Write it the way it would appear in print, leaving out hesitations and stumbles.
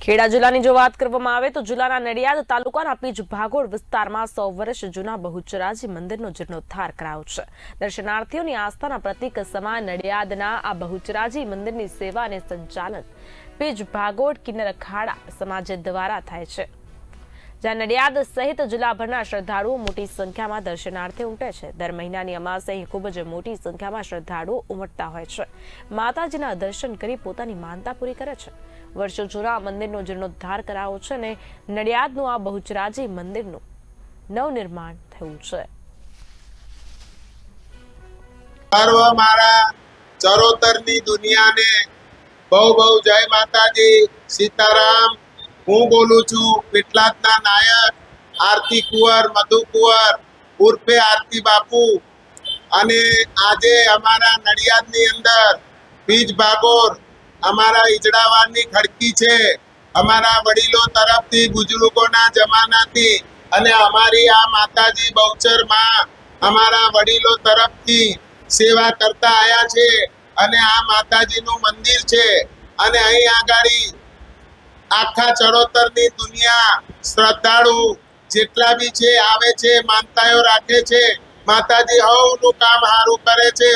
ખેડા જિલ્લાની જો વાત કરવામાં આવે તો જિલ્લાના નડિયાદ તાલુકાના પીજ ભાગોળ વિસ્તારમાં 100 વર્ષ જૂના બહુચરાજી મંદિરનો જીર્ણોદ્ધાર કરાયો છે। દર્શનાર્થીઓની આસ્થાના પ્રતીક સમાન નડિયાદના આ બહુચરાજી મંદિરની સેવા અને સંચાલન પીજ ભાગોળ કિન્નર અખાડા સમાજ દ્વારા થાય છે, જ્યાં નડિયાદ સહિત જિલ્લાભરના શ્રદ્ધાળુઓ મોટી સંખ્યામાં દર્શનાર્થે ઉમટે છે। દર મહિનાની અમાસે અહીં ખૂબ જ મોટી સંખ્યામાં શ્રદ્ધાળુઓ ઉમટતા હોય છે, માતાજીના દર્શન કરી પોતાની માનતા પૂરી કરે છે। વર્ષો જૂના મંદિરનો જીર્ણોદ્ધાર કરાયો છે અને નડિયાદનું આ બહુચરાજી મંદિરનું નવનિર્માણ થયું છે। સર્વ મારા ચરોતરની દુનિયાને બહુ બહુ જય માતાજી, સીતારામ। હું બોલું છું પેટલાદના નાયક આરતી કુંવર, મધુ કુંવર ઉર્ફે આરતી બાપુ। અને આજે અમારા નડિયાદની અંદર બીજ ભાગોળ અમારા ઈજડાવારની ખડકી છે। અમારા વડીલો તરફથી, બુજુર્ગોના જમાનાથી અને અમારી આ માતાજી બહુચર માં અમારા વડીલો તરફથી સેવા કરતા આયા છે અને આ માતાજીનું મંદિર છે અને અહીં આગાડી આખા ચરોતરની દુનિયા શ્રદ્ધાળુ જેટલા બી છે આવે છે, માનતાઓ રાખે છે। માતાજી હવનું કામ સારું કરે છે।